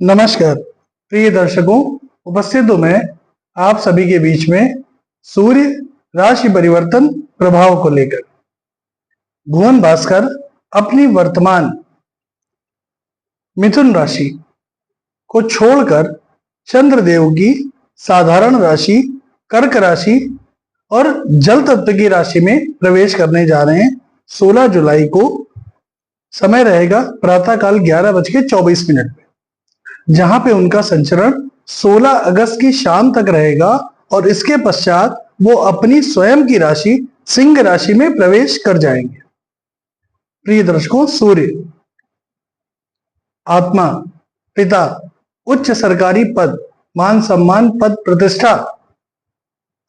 नमस्कार प्रिय दर्शकों, उपस्थित हूं मैं आप सभी के बीच में सूर्य राशि परिवर्तन प्रभाव को लेकर। भुवन भास्कर अपनी वर्तमान मिथुन राशि को छोड़कर चंद्रदेव की साधारण राशि कर्क राशि और जल तत्व की राशि में प्रवेश करने जा रहे हैं। 16 जुलाई को समय रहेगा प्रातःकाल 11:24 जहां पे उनका संचरण 16 अगस्त की शाम तक रहेगा और इसके पश्चात वो अपनी स्वयं की राशि सिंह राशि में प्रवेश कर जाएंगे। प्रिय दर्शकों, सूर्य आत्मा, पिता, उच्च सरकारी पद, मान सम्मान, पद प्रतिष्ठा,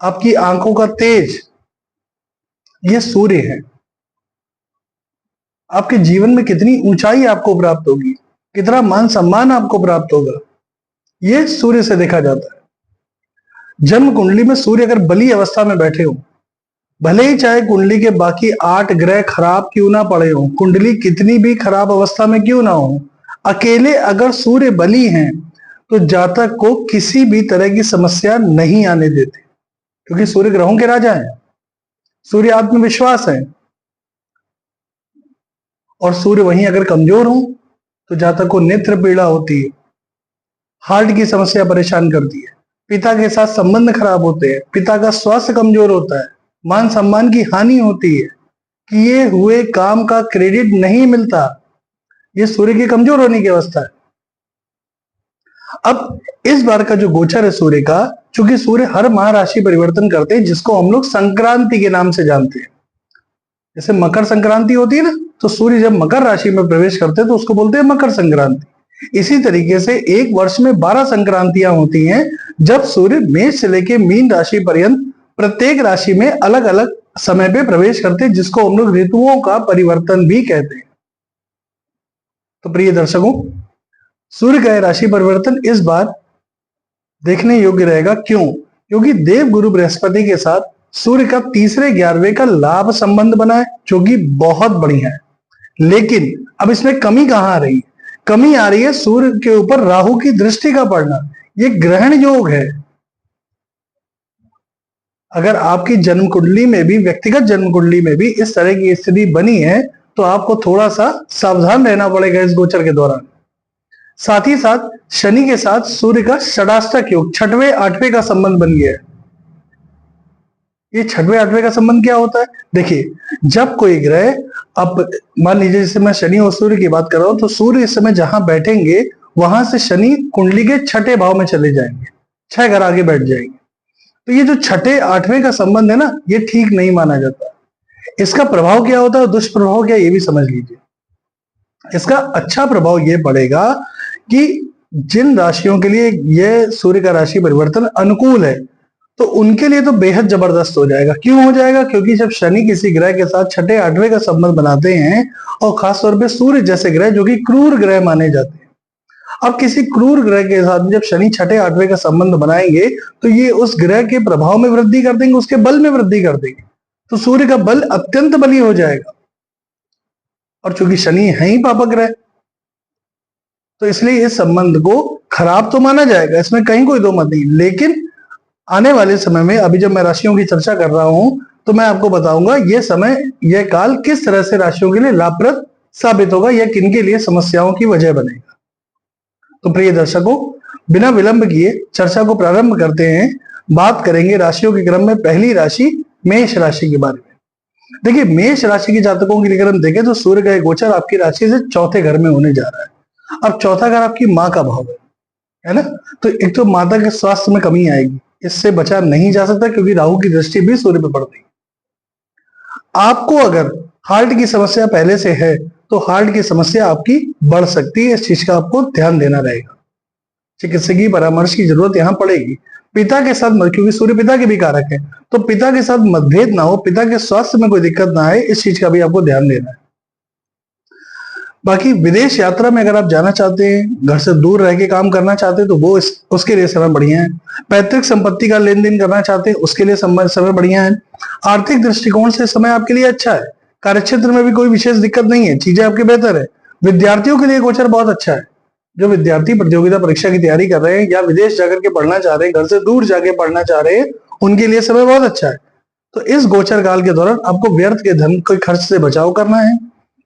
आपकी आंखों का तेज, ये सूर्य है। आपके जीवन में कितनी ऊंचाई आपको प्राप्त होगी, कितना मान सम्मान आपको प्राप्त होगा, ये सूर्य से देखा जाता है। जन्म कुंडली में सूर्य अगर बली अवस्था में बैठे हो, भले ही चाहे कुंडली के बाकी 8 ग्रह खराब क्यों ना पड़े हो, कुंडली कितनी भी खराब अवस्था में क्यों ना हो, अकेले अगर सूर्य बली हैं तो जातक को किसी भी तरह की समस्या नहीं आने देते, क्योंकि सूर्य ग्रहों के राजा हैं। सूर्य आत्मविश्वास है। और सूर्य वहीं अगर कमजोर हो तो जातक को नेत्र पीड़ा होती है, हार्ट की समस्या परेशान करती है, पिता के साथ संबंध खराब होते हैं, पिता का स्वास्थ्य कमजोर होता है, मान सम्मान की हानि होती है, किए हुए काम का क्रेडिट नहीं मिलता। ये सूर्य के कमजोर होने की अवस्था है। अब इस बार का जो गोचर है सूर्य का, चूंकि सूर्य हर माह राशि परिवर्तन करते हैं, जिसको हम लोग संक्रांति के नाम से जानते हैं। जैसे मकर संक्रांति होती है ना, तो सूर्य जब मकर राशि में प्रवेश करते हैं तो उसको बोलते हैं मकर संक्रांति। इसी तरीके से एक वर्ष में 12 संक्रांतियां होती हैं, जब सूर्य मेष से लेके मीन राशि पर्यंत प्रत्येक राशि में अलग अलग समय पे प्रवेश करते हैं, जिसको हम लोग ऋतुओं का परिवर्तन भी कहते हैं। तो प्रिय दर्शकों, सूर्य का राशि परिवर्तन इस बार देखने योग्य रहेगा। क्यों? क्योंकि देव गुरु बृहस्पति के साथ सूर्य का तीसरे 11वें का लाभ संबंध बना है, जो कि बहुत बढ़िया है। लेकिन अब इसमें कमी कहां आ रही है? कमी आ रही है सूर्य के ऊपर राहु की दृष्टि का पड़ना। ये ग्रहण योग है। अगर आपकी जन्म कुंडली में भी, व्यक्तिगत जन्म कुंडली में भी इस तरह की स्थिति बनी है, तो आपको थोड़ा सा सावधान रहना पड़ेगा इस गोचर के दौरान। साथ ही साथ शनि के साथ सूर्य का षडाष्टक योग 6वें 8वें का संबंध बन गया है। ये 6वें 8वें का संबंध क्या होता है? देखिए, जब कोई ग्रह, अब मान लीजिए जैसे मैं शनि और सूर्य की बात कर रहा हूं, तो सूर्य इस समय जहां बैठेंगे वहां से शनि कुंडली के 6ठे भाव में चले जाएंगे, 6 घर आगे बैठ जाएंगे। तो ये जो 6ठे 8वें का संबंध है ना, ये ठीक नहीं माना जाता। इसका प्रभाव क्या होता है, दुष्प्रभाव क्या, ये भी समझ लीजिए। इसका अच्छा प्रभाव ये पड़ेगा कि जिन राशियों के लिए यह सूर्य का राशि परिवर्तन अनुकूल है, तो उनके लिए तो बेहद जबरदस्त हो जाएगा। क्यों हो जाएगा? क्योंकि जब शनि किसी ग्रह के साथ 6ठे 8वें का संबंध बनाते हैं, और खासतौर पे सूर्य जैसे ग्रह जो कि क्रूर ग्रह माने जाते हैं, अब किसी क्रूर ग्रह के साथ जब शनि 6ठे 8वें का संबंध बनाएंगे, तो ये उस ग्रह के प्रभाव में वृद्धि कर देंगे, उसके बल में वृद्धि कर देंगे। तो सूर्य का बल अत्यंत बली हो जाएगा। और चूंकि शनि है ही पापक ग्रह, तो इसलिए इस संबंध को खराब तो माना जाएगा, इसमें कहीं कोई दो मत नहीं। लेकिन आने वाले समय में, अभी जब मैं राशियों की चर्चा कर रहा हूं, तो मैं आपको बताऊंगा ये समय, यह काल किस तरह से राशियों के लिए लाभप्रद साबित होगा, या किन के लिए समस्याओं की वजह बनेगा। तो प्रिय दर्शकों, बिना विलंब किए चर्चा को प्रारंभ करते हैं। बात करेंगे राशियों के क्रम में पहली राशि मेष राशि के बारे में। देखिए, मेष राशि के जातकों के लिए अगर हम देखें तो सूर्य का गोचर आपकी राशि से चौथे घर में होने जा रहा है। अब चौथा घर आपकी माँ का भाव है ना, तो एक तो माता के स्वास्थ्य में कमी आएगी, इससे बचा नहीं जा सकता, क्योंकि राहु की दृष्टि भी सूर्य पर पड़ रही है। आपको अगर हार्ट की समस्या पहले से है, तो हार्ट की समस्या आपकी बढ़ सकती है। इस चीज का आपको ध्यान देना रहेगा। चिकित्सकीय परामर्श की जरूरत यहां पड़ेगी। पिता के साथ, क्योंकि सूर्य पिता के भी कारक है, तो पिता के साथ मतभेद ना हो, पिता के स्वास्थ्य में कोई दिक्कत ना आए, इस चीज का भी आपको ध्यान देना है। बाकी विदेश यात्रा में अगर आप जाना चाहते हैं, घर से दूर रह के काम करना चाहते हैं, तो वो उसके लिए समय बढ़िया है। पैतृक संपत्ति का लेन देन करना चाहते हैं, उसके लिए समय बढ़िया है। आर्थिक दृष्टिकोण से समय आपके लिए अच्छा है। कार्यक्षेत्र में भी कोई विशेष दिक्कत नहीं है, चीजें आपकी बेहतर है। विद्यार्थियों के लिए गोचर बहुत अच्छा है। जो विद्यार्थी प्रतियोगिता परीक्षा की तैयारी कर रहे हैं या विदेश जाकर के पढ़ना चाह रहे हैं, घर से दूर जाके पढ़ना चाह रहे हैं, उनके लिए समय बहुत अच्छा है। तो इस गोचर काल के दौरान आपको व्यर्थ के धन के खर्च से बचाव करना है,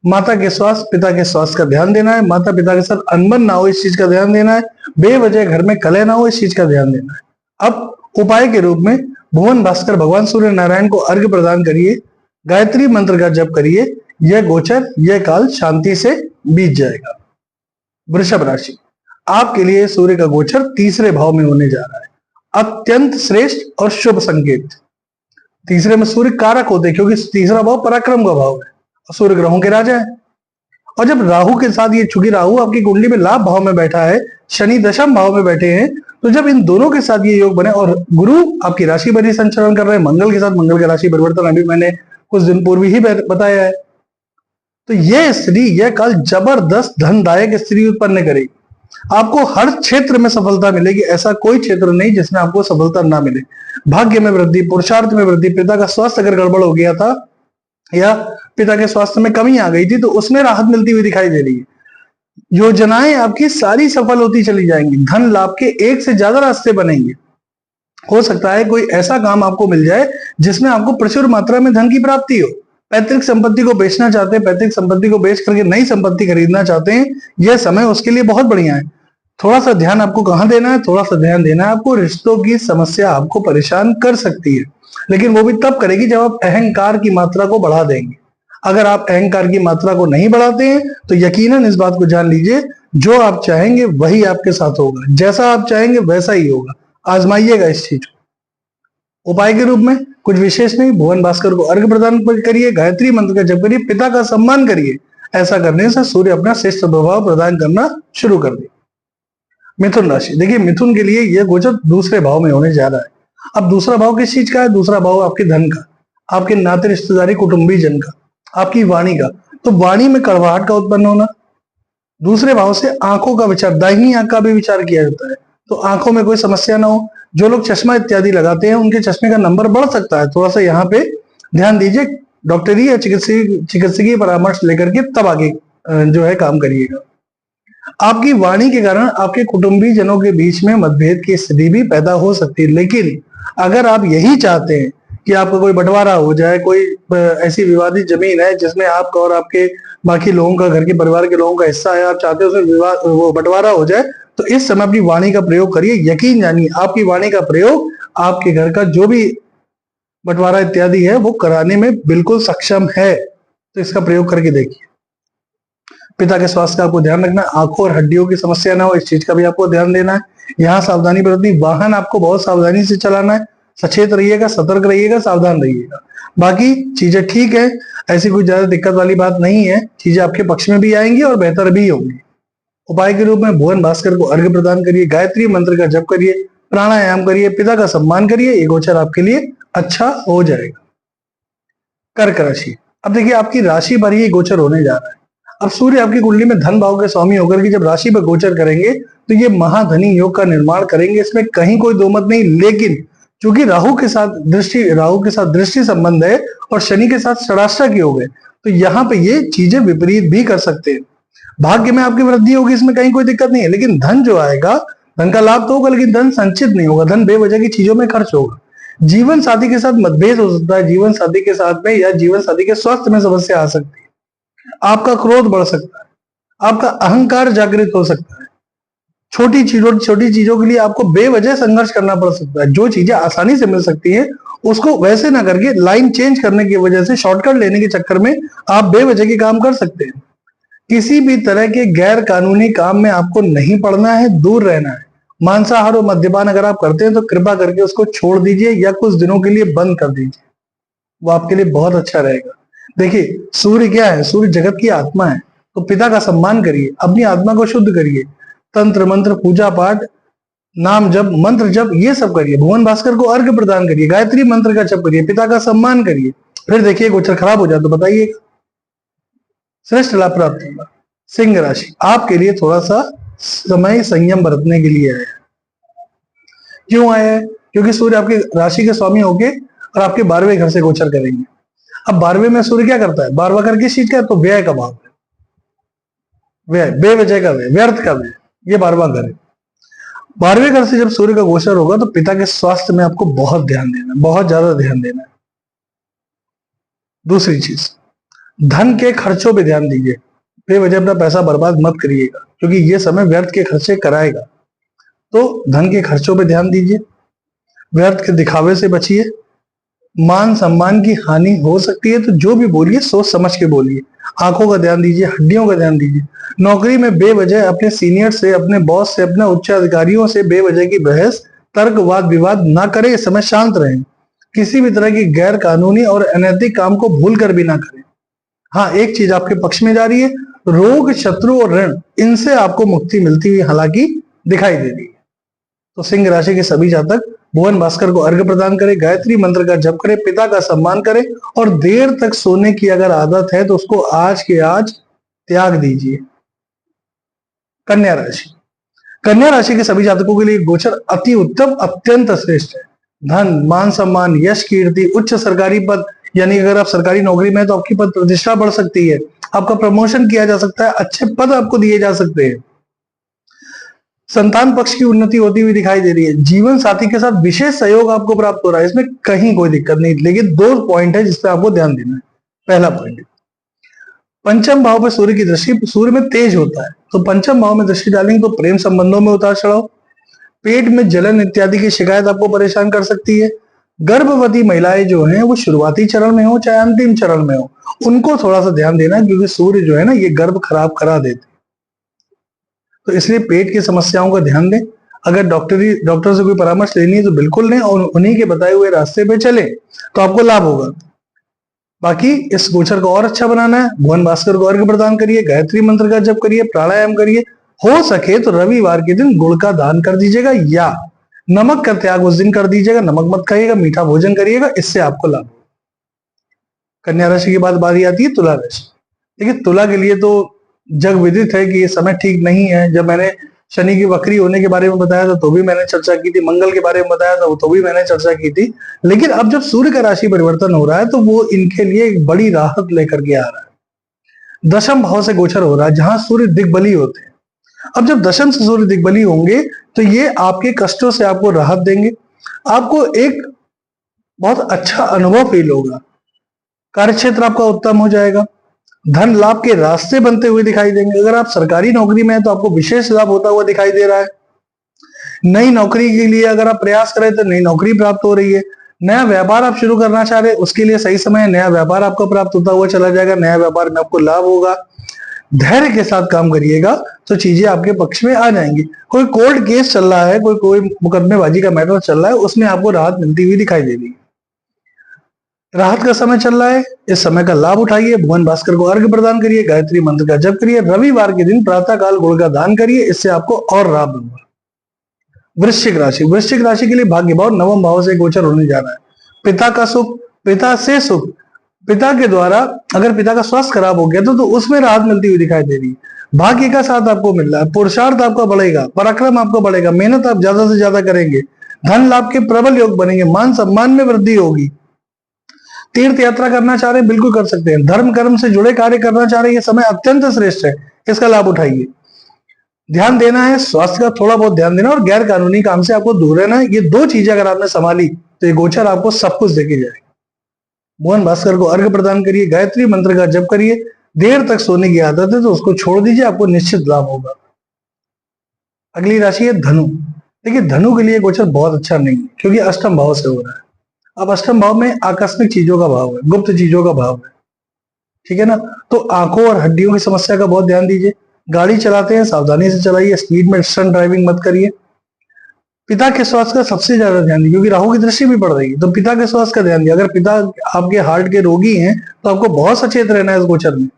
माता के स्वास्थ्य, पिता के स्वास्थ्य का ध्यान देना है, माता पिता के साथ अनबन ना हो इस चीज का ध्यान देना है, बेवजह घर में कलह ना हो इस चीज का ध्यान देना है। अब उपाय के रूप में भुवन भास्कर भगवान सूर्य नारायण को अर्घ्य प्रदान करिए, गायत्री मंत्र का जप करिए, यह गोचर, यह काल शांति से बीत जाएगा। वृषभ राशि, आपके लिए सूर्य का गोचर तीसरे भाव में होने जा रहा है, अत्यंत श्रेष्ठ और शुभ संकेत। तीसरे में सूर्य कारक होते हैं क्योंकि तीसरा भाव पराक्रम का भाव है और सूर्य ग्रहों के राजा है। और जब राहु के साथ ये, चूंकि राहु आपकी कुंडली में लाभ भाव में बैठा है, शनि दशम भाव में बैठे हैं, तो जब इन दोनों के साथ ये योग बने और गुरु आपकी राशि बनी संचरण कर रहे हैं मंगल के साथ, मंगल का राशि परिवर्तन अभी मैंने कुछ दिन पूर्व ही बताया है, तो यह स्थिति, यह काल जबरदस्त धनदायक स्थिति उत्पन्न करेगी। आपको हर क्षेत्र में सफलता मिलेगी, ऐसा कोई क्षेत्र नहीं जिसमें आपको सफलता ना मिले। भाग्य में वृद्धि, पुरुषार्थ में वृद्धि, पिता का स्वास्थ्य अगर गड़बड़ हो गया था या पिता के स्वास्थ्य में कमी आ गई थी तो उसमें राहत मिलती हुई दिखाई दे रही है। योजनाएं आपकी सारी सफल होती चली जाएंगी, धन लाभ के एक से ज्यादा रास्ते बनेंगे। हो सकता है कोई ऐसा काम आपको मिल जाए जिसमें आपको प्रचुर मात्रा में धन की प्राप्ति हो। पैतृक संपत्ति को बेचना चाहते हैं, पैतृक संपत्ति को बेच करके नई संपत्ति खरीदना चाहते हैं, यह समय उसके लिए बहुत बढ़िया है। थोड़ा सा ध्यान आपको कहाँ देना है, थोड़ा सा ध्यान देना है आपको, रिश्तों की समस्या आपको परेशान कर सकती है, लेकिन वो भी तब करेगी जब आप अहंकार की मात्रा को बढ़ा देंगे। अगर आप अहंकार की मात्रा को नहीं बढ़ाते हैं तो यकीनन इस बात को जान लीजिए, जो आप चाहेंगे वही आपके साथ होगा, जैसा आप चाहेंगे वैसा ही होगा। आजमाइएगा इस चीज को। उपाय के रूप में कुछ विशेष नहीं, भुवन भास्कर को अर्घ्य प्रदान करिए, गायत्री मंत्र का जप करिए, पिता का सम्मान करिए। ऐसा करने से सूर्य अपना श्रेष्ठ प्रभाव प्रदान करना शुरू कर दे। मिथुन राशि, देखिए मिथुन के लिए यह गोचर दूसरे भाव में होने जा रहा है। अब दूसरा भाव किस चीज का है? दूसरा भाव आपके धन का, आपके नाते रिश्तेदारी कुटुंबी जन का, आपकी वाणी का। तो वाणी में कड़वाहट का उत्पन्न होना, दूसरे भाव से आंखों का विचार, दाहिनी आंख का भी विचार किया जाता है, तो आंखों में कोई समस्या ना हो। जो लोग चश्मा इत्यादि लगाते हैं उनके चश्मे का नंबर बढ़ सकता है, थोड़ा सा यहाँ पे ध्यान दीजिए। डॉक्टरी या चिकित्सकीय परामर्श लेकर के तब आगे जो है काम करिएगा। आपकी वाणी के कारण आपके कुटुंबी जनों के बीच में मतभेद की स्थिति भी पैदा हो सकती है, लेकिन अगर आप यही चाहते हैं कि आपका कोई बंटवारा हो जाए, कोई ऐसी विवादित जमीन है जिसमें आपका और आपके बाकी लोगों का, घर के परिवार के लोगों का हिस्सा है, आप चाहते हो उसमें वो बंटवारा हो जाए, तो इस समय अपनी वाणी का प्रयोग करिए। यकीन जानिए आपकी वाणी का प्रयोग आपके घर का जो भी बंटवारा इत्यादि है वो कराने में बिल्कुल सक्षम है, तो इसका प्रयोग करके देखिए। पिता के स्वास्थ्य का आपको ध्यान रखना, आंखों और हड्डियों की समस्या ना हो इस चीज का भी आपको ध्यान देना है। यहाँ सावधानी बरतनी, वाहन आपको बहुत सावधानी से चलाना है, सचेत रहिएगा, सतर्क रहिएगा, सावधान रहिएगा। बाकी चीजें ठीक है, ऐसी कोई ज्यादा दिक्कत वाली बात नहीं है, चीजें आपके पक्ष में भी आएंगी और बेहतर भी होंगी। उपाय के रूप में भुवन भास्कर को अर्घ्य प्रदान करिए, गायत्री मंत्र का जप करिए, प्राणायाम करिए, पिता का सम्मान करिए, ये गोचर आपके लिए अच्छा हो जाएगा। कर्क राशि, अब देखिए आपकी राशि पर ही गोचर होने जा रहा है। अब सूर्य आपकी कुंडली में धन भाव के स्वामी होकर के जब राशि पर गोचर करेंगे तो ये महाधनी योग का निर्माण करेंगे, इसमें कहीं कोई दो मत नहीं। लेकिन चूंकि राहु के साथ दृष्टि संबंध है और शनि के साथ षडाष्टक योग है, तो यहाँ पे ये चीजें विपरीत भी कर सकते हैं। भाग्य में आपकी वृद्धि होगी, इसमें कहीं कोई दिक्कत नहीं है, लेकिन धन जो आएगा, धन का लाभ तो होगा, लेकिन धन संचित नहीं होगा, धन बेवजह की चीजों में खर्च होगा। जीवन साथी के साथ मतभेद हो सकता है, जीवन साथी के साथ में या जीवन साथी के स्वास्थ्य में समस्या आ सकती है, आपका क्रोध बढ़ सकता है, आपका अहंकार जागृत हो सकता है, छोटी चीजों के लिए आपको बेवजह संघर्ष करना पड़ सकता है। जो चीजें आसानी से मिल सकती है उसको वैसे ना करके लाइन चेंज करने की वजह से, शॉर्टकट लेने के चक्कर में आप बेवजह के काम कर सकते हैं। किसी भी तरह के गैर कानूनी काम में आपको नहीं पड़ना है, दूर रहना है। मांसाहार और मद्यपान अगर आप करते हैं तो कृपा करके उसको छोड़ दीजिए या कुछ दिनों के लिए बंद कर दीजिए, वो आपके लिए बहुत अच्छा रहेगा। देखिए सूर्य क्या है? सूर्य जगत की आत्मा है, तो पिता का सम्मान करिए, अपनी आत्मा को शुद्ध करिए, तंत्र मंत्र, पूजा पाठ, नाम जप, मंत्र जप, ये सब करिए। भुवन भास्कर को अर्घ्य प्रदान करिए, गायत्री मंत्र का जप करिए, पिता का सम्मान करिए। फिर देखिए गोचर खराब हो जाए तो बताइएगा, श्रेष्ठ लाभ प्राप्त होगा। सिंह राशि, आपके लिए थोड़ा सा समय संयम बरतने के लिए है। क्यों आया है? क्योंकि सूर्य आपके राशि के स्वामी होके और आपके 12वें घर से गोचर करेंगे। अब 12वें में सूर्य क्या करता है? 12वां घर किस चीज का है? तो व्यय का भाव है, व्यय, बेवजह का व्यय, व्यर्थ का व्यय। ये 12वां घर है। 12वें घर से जब सूर्य का गोचर होगा तो पिता के स्वास्थ्य में आपको बहुत ध्यान देना है, बहुत ज्यादा ध्यान देना है। दूसरी चीज, धन के खर्चों पे ध्यान दीजिए। बेवजह अपना पैसा बर्बाद मत करिएगा, क्योंकि ये समय व्यर्थ के खर्चे कराएगा। तो धन के खर्चों पे ध्यान दीजिए, व्यर्थ के दिखावे से बचिए। मान सम्मान की हानि हो सकती है, तो जो भी बोलिए सोच समझ के बोलिए। आंखों का ध्यान दीजिए, हड्डियों का ध्यान दीजिए। नौकरी में बेवजह अपने सीनियर से, अपने बॉस से, अपने उच्च अधिकारियों से बेवजह की बहस, तर्क, वाद विवाद ना करें। इस समय शांत रहें। किसी भी तरह की गैर कानूनी और अनैतिक काम को भूल कर भी ना करें। हाँ, एक चीज आपके पक्ष में जा रही है, रोग, शत्रु और ऋण, इनसे आपको मुक्ति मिलती हुई हालांकि दिखाई दे रही है। तो सिंह राशि के सभी जातक भुवन भास्कर को अर्घ्य प्रदान करें, गायत्री मंत्र का जप करें, पिता का सम्मान करें, और देर तक सोने की अगर आदत है तो उसको आज के आज त्याग दीजिए। कन्या राशि, कन्या राशि के सभी जातकों के लिए गोचर अति उत्तम, अत्यंत श्रेष्ठ है। धन, मान सम्मान, यश, कीर्ति, उच्च सरकारी पद, यानी अगर आप सरकारी नौकरी में है तो आपकी पद प्रतिष्ठा बढ़ सकती है, आपका प्रमोशन किया जा सकता है, अच्छे पद आपको दिए जा सकते हैं। संतान पक्ष की उन्नति होती हुई दिखाई दे रही है। जीवन साथी के साथ विशेष सहयोग आपको प्राप्त हो रहा है, इसमें कहीं कोई दिक्कत नहीं। लेकिन दो पॉइंट है जिसपे आपको ध्यान देना है। पहला पॉइंट, पंचम भाव पर सूर्य की दृष्टि, सूर्य में तेज होता है, तो पंचम भाव में दृष्टि डालेंगे तो प्रेम संबंधों में उतार चढ़ाव, पेट में जलन इत्यादि की शिकायत आपको परेशान कर सकती है। गर्भवती महिलाएं जो हैं वो शुरुआती चरण में हो चाहे अंतिम चरण में हो, उनको थोड़ा सा ध्यान देना, क्योंकि सूर्य जो है ना ये गर्भ खराब करा देते, तो इसलिए पेट की समस्याओं का ध्यान दें। अगर डॉक्टर से कोई परामर्श लेनी है तो बिल्कुल लें, और उन्हीं के बताए हुए रास्ते पे चले तो आपको लाभ होगा। बाकी इस गोचर को और अच्छा बनाना है, भुवन भास्कर को अर्घ्य प्रदान करिए, गायत्री मंत्र का जप करिए, प्राणायाम करिए। हो सके तो रविवार के दिन गुड़ का दान कर दीजिएगा, या नमक का त्याग उस दिन कर दीजिएगा। नमक मत खाइएगा, मीठा भोजन करिएगा, इससे आपको लाभ होगा। कन्या राशि के बाद बारी आती है तुला राशि। देखिए, तुला के लिए तो जग विदित है कि ये समय ठीक नहीं है। जब मैंने शनि की वक्री होने के बारे में बताया था तो भी मैंने चर्चा की थी, मंगल के बारे में बताया था तो भी मैंने चर्चा की थी। लेकिन अब जब सूर्य का राशि परिवर्तन हो रहा है तो वो इनके लिए एक बड़ी राहत लेकर के आ रहा है। दशम भाव से गोचर हो रहा है, जहां सूर्य दिग्बली होते हैं। अब जब दशम से सूर्य दिग्बली होंगे तो ये आपके कष्टों से आपको राहत देंगे, आपको एक बहुत अच्छा अनुभव फील होगा, कार्यक्षेत्र आपका उत्तम हो जाएगा, धन लाभ के रास्ते बनते हुए दिखाई देंगे। अगर आप सरकारी नौकरी में हैं तो आपको विशेष लाभ होता हुआ दिखाई दे रहा है। नई नौकरी के लिए अगर आप प्रयास करें तो नई नौकरी प्राप्त हो रही है। नया व्यापार आप शुरू करना चाह रहे हैं, उसके लिए सही समय है, नया व्यापार आपको प्राप्त होता हुआ चला जाएगा, नया व्यापार में आपको लाभ होगा। धैर्य के साथ काम करिएगा तो चीजें आपके पक्ष में आ जाएंगी। कोई कोर्ट केस चल रहा है, कोई मुकदमेबाजी का मैटर चल रहा है, उसमें आपको राहत मिलती हुई दिखाई दे रही है। राहत का समय चल रहा है, इस समय का लाभ उठाइए। भुवन भास्कर को अर्घ्य प्रदान करिए, गायत्री मंत्र का जप करिए, रविवार के दिन प्रातः काल गुड़ का दान करिए, इससे आपको और लाभ होगा। वृश्चिक राशि, वृश्चिक राशि के लिए भाग्य भाव नवम भाव से गोचर होने जा रहा है। पिता का सुख, पिता से सुख, पिता के द्वारा अगर पिता का स्वास्थ्य खराब हो गया तो उसमें राहत मिलती हुई दिखाई दे रही है। भाग्य का साथ आपको मिल रहा है, पुरुषार्थ आपका बढ़ेगा, पराक्रम आपका बढ़ेगा, मेहनत आप ज्यादा से ज्यादा करेंगे, धन लाभ के प्रबल योग बनेंगे, मान सम्मान में वृद्धि होगी। तीर्थ यात्रा करना चाह रहे हैं बिल्कुल कर सकते हैं, धर्म कर्म से जुड़े कार्य करना चाह रहे हैं, ये समय अत्यंत श्रेष्ठ है, इसका लाभ उठाइए। ध्यान देना है स्वास्थ्य का, थोड़ा बहुत ध्यान देना, और गैर कानूनी काम से आपको दूर रहना है। ये दो चीजें अगर आपने संभाली तो ये गोचर आपको सब कुछ देके जाएगा। भुवन भास्कर को अर्घ्य प्रदान करिए, गायत्री मंत्र का जप करिए। देर तक सोने की आदत है तो उसको छोड़ दीजिए, आपको निश्चित लाभ होगा। अगली राशि है धनु। देखिए, धनु के लिए गोचर बहुत अच्छा नहीं है, क्योंकि अष्टम भाव से हो रहा है। अब अष्टम भाव में आकस्मिक चीजों का भाव है, गुप्त चीजों का भाव है, ठीक है ना। तो आंखों और हड्डियों की समस्या का बहुत ध्यान दीजिए। गाड़ी चलाते हैं सावधानी से चलाइए, स्पीड में स्टंट ड्राइविंग मत करिए। पिता के स्वास्थ्य का सबसे ज्यादा ध्यान दीजिए, क्योंकि राहु की दृष्टि भी पड़ रही है, तो पिता के स्वास्थ्य का ध्यान दिया। अगर पिता आपके हार्ट के रोगी हैं तो आपको बहुत सचेत रहना है इस गोचर में,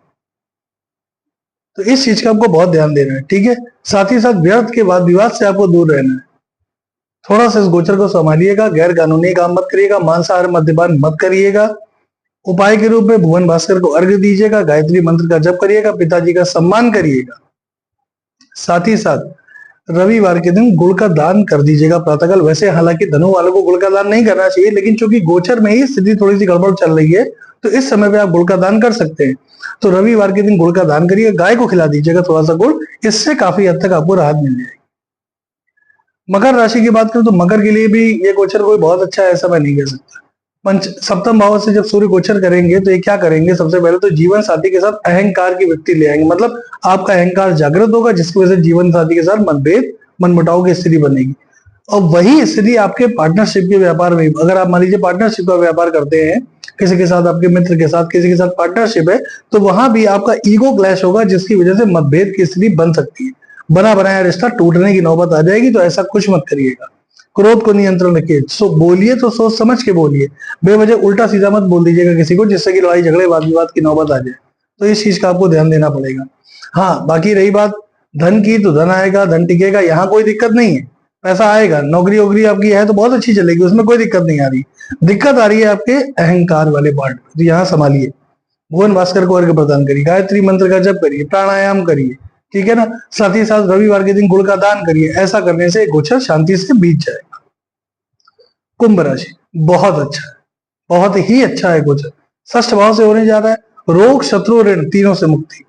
तो इस चीज का आपको बहुत ध्यान देना है, ठीक है। साथ ही साथ व्यर्थ के वाद विवाद से आपको दूर रहना है। थोड़ा सा इस गोचर को संभालिएगा, गैर कानूनी काम मत करिएगा, मांसाहार मद्यपान मत करिएगा। उपाय के रूप में भुवन भास्कर को अर्घ्य दीजिएगा, गायत्री मंत्र का जप करिएगा, पिताजी का सम्मान करिएगा। साथ ही साथ रविवार के दिन गुड़ का दान कर दीजिएगा प्रातःकाल। वैसे हालांकि धनु वालों को गुड़ का दान नहीं करना चाहिए, लेकिन चूंकि गोचर में ही स्थिति थोड़ी सी गड़बड़ चल रही है, तो इस समय पे आप गुड़ का दान कर सकते हैं। तो रविवार के दिन गुड़ का दान करिए, गाय को खिला दीजिएगा थोड़ा सा गुड़, इससे काफी हद तक आपको राहत मिल जाएगी। मकर राशि की बात करें तो मकर के लिए भी ये गोचर कोई बहुत अच्छा है ऐसा मैं नहीं कह सकता। पंच सप्तम भाव से जब सूर्य गोचर करेंगे तो ये क्या करेंगे, सबसे पहले तो जीवन साथी के साथ अहंकार की वृत्ति ले आएंगे। मतलब आपका अहंकार जागृत होगा, जिसकी वजह से जीवन साथी के साथ मतभेद मनमुटाव की स्थिति बनेगी। और वही स्थिति आपके पार्टनरशिप के व्यापार में, अगर आप मान लीजिए पार्टनरशिप का व्यापार करते हैं किसी के साथ, आपके मित्र के साथ किसी के साथ पार्टनरशिप है, तो वहां भी आपका ईगो क्लैश होगा, जिसकी वजह से मतभेद की स्थिति बन सकती है। बना बनाया रिश्ता टूटने की नौबत आ जाएगी, तो ऐसा कुछ मत करिएगा। क्रोध को नियंत्रण रखिए, सो बोलिए तो सोच समझ के बोलिए, बेवजह उल्टा सीधा मत बोल दीजिएगा किसी को, जिससे कि लड़ाई झगड़े वाद विवाद की नौबत आ जाए। तो इस चीज का आपको ध्यान देना पड़ेगा। हाँ, बाकी रही बात धन की, तो धन आएगा, धन टिकेगा, यहाँ कोई दिक्कत नहीं है, पैसा आएगा। नौकरी वोकरी आपकी है तो बहुत अच्छी चलेगी, उसमें कोई दिक्कत नहीं आ रही। दिक्कत आ रही है आपके अहंकार वाले पार्ट, तो यहाँ संभालिए। भुवन भास्कर को अर्घ्य प्रदान करिए, गायत्री मंत्र का जप करिए, प्राणायाम करिए, ठीक है ना। साथ ही साथ रविवार के दिन गुड़ का दान करिए। ऐसा करने से गोचर शांति से बीत जाएगा। कुंभ राशि बहुत अच्छा है, बहुत ही अच्छा है गोचर। षष्ठ भाव से होने जा रहा है, रोग शत्रु ऋण तीनों से मुक्ति।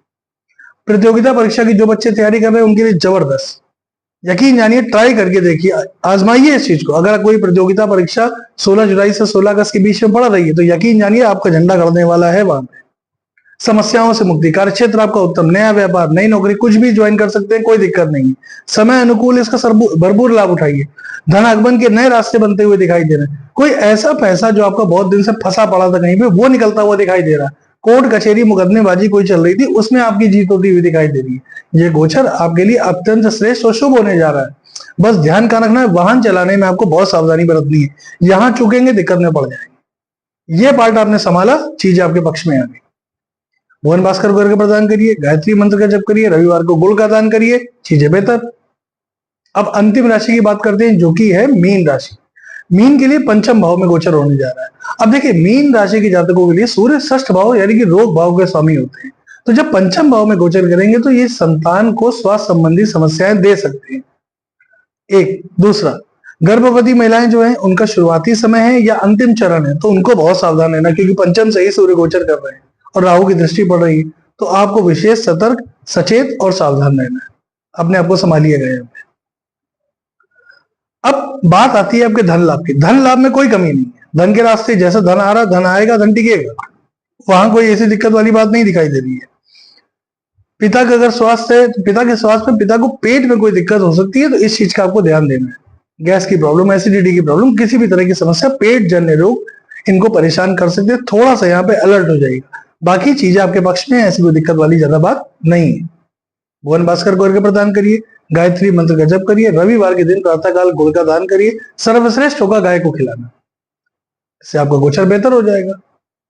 प्रतियोगिता परीक्षा की जो बच्चे तैयारी कर रहे हैं उनके लिए जबरदस्त, यकीन जानिए, ट्राई करके देखिए, आजमाइए इस चीज को। अगर कोई प्रतियोगिता परीक्षा 16 जुलाई से 16 अगस्त के बीच में पड़ रही है, तो यकीन जानिए आपका झंडा गड़ने वाला है वहां पे। समस्याओं से मुक्ति, कार्यक्षेत्र आपका उत्तम, नया व्यापार, नई नौकरी, कुछ भी ज्वाइन कर सकते हैं, कोई दिक्कत नहीं है। समय अनुकूल, इसका भरपूर लाभ उठाइए। धन आगमन के नए रास्ते बनते हुए दिखाई दे रहे हैं। कोई ऐसा पैसा जो आपका बहुत दिन से फंसा पड़ा था कहीं पे, वो निकलता हुआ दिखाई दे रहा है। कोर्ट कचहरी मुकदमेबाजी कोई चल रही थी, उसमें आपकी जीत होती हुई दिखाई दे रही है। ये गोचर आपके लिए अत्यंत श्रेष्ठ और शुभ होने जा रहा है। बस ध्यान का रखना है, वाहन चलाने में आपको बहुत सावधानी बरतनी है। यहां चूकेंगे दिक्कत में पड़ जाएंगे। ये पार्ट आपने संभाला, चीजें आपके पक्ष में आ गई। भुवन भास्कर को अर्घ्य प्रदान करिए, गायत्री मंत्र का जप करिए, रविवार को गुड़ का दान करिए, चीजें बेहतर। अब अंतिम राशि की बात करते हैं, जो कि है मीन राशि। मीन के लिए पंचम भाव में गोचर होने जा रहा है। अब देखिए, मीन राशि के जातकों के लिए सूर्य षष्ठ भाव यानी कि रोग भाव के स्वामी होते हैं। तो जब पंचम भाव में गोचर करेंगे तो ये संतान को स्वास्थ्य संबंधी समस्याएं दे सकते हैं। एक दूसरा, गर्भवती महिलाएं जो है उनका शुरुआती समय है या अंतिम चरण है, तो उनको बहुत सावधान रहना, क्योंकि पंचम से ही सूर्य गोचर कर रहे हैं और राहु की दृष्टि पड़ रही है। तो आपको विशेष सतर्क, सचेत और सावधान रहना है। अपने आप को संभालिएगा यहाँ पे। अब बात आती है आपके धन लाभ की। धन लाभ में कोई कमी नहीं है, धन के रास्ते जैसा धन आ रहा, धन आएगा, धन टिकेगा, वहां कोई ऐसी दिक्कत वाली बात नहीं दिखाई दे रही है। पिता का अगर स्वास्थ्य है तो पिता के स्वास्थ्य में, पिता को पेट में कोई दिक्कत हो सकती है, तो इस चीज का आपको ध्यान देना है। गैस की प्रॉब्लम, एसिडिटी की प्रॉब्लम, किसी भी तरह की समस्या, पेट जन्य रोग इनको परेशान कर सकते हैं। थोड़ा सा यहाँ पे अलर्ट हो जाएगा, बाकी चीजें आपके पक्ष में, ऐसी कोई दिक्कत वाली ज्यादा बात नहीं है। भुवन भास्कर को अर्घ्य प्रदान करिए, गायत्री मंत्र का जप करिए, रविवार के दिन प्रातःकाल गुड़ का दान करिए। सर्वश्रेष्ठ होगा गाय को खिलाना, इससे आपका गोचर बेहतर हो जाएगा।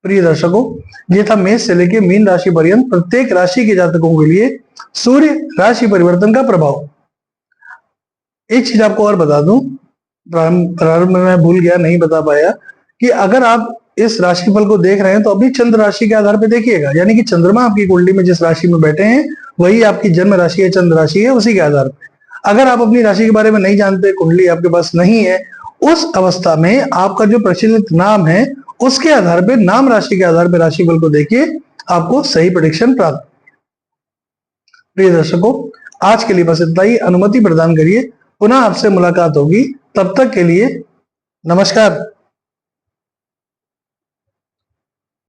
प्रिय दर्शकों, ये था मेष से लेके मीन राशि पर्यंत प्रत्येक राशि के जातकों के लिए सूर्य राशि परिवर्तन का प्रभाव। एक चीज आपको और बता दूं, प्रारंभ में मैं भूल गया, नहीं बता पाया, कि अगर आप इस राशिफल को देख रहे हैं तो अभी चंद्र राशि के आधार पर देखिएगा, यानी कि चंद्रमा आपकी कुंडली में जिस राशि में बैठे हैं वही आपकी जन्म राशि है, चंद्र राशि है, उसी के आधार पर। अगर आप अपनी राशि के बारे में नहीं जानते, कुंडली आपके पास नहीं है, उस अवस्था में आपका जो प्रचलित नाम है उसके आधार पर, नाम राशि के आधार पर राशिफल को देखिए, आपको सही प्रेडिक्शन प्राप्त। प्रिय दर्शकों, आज के लिए बस इतना ही। अनुमति प्रदान करिए, पुनः आपसे मुलाकात होगी, तब तक के लिए नमस्कार।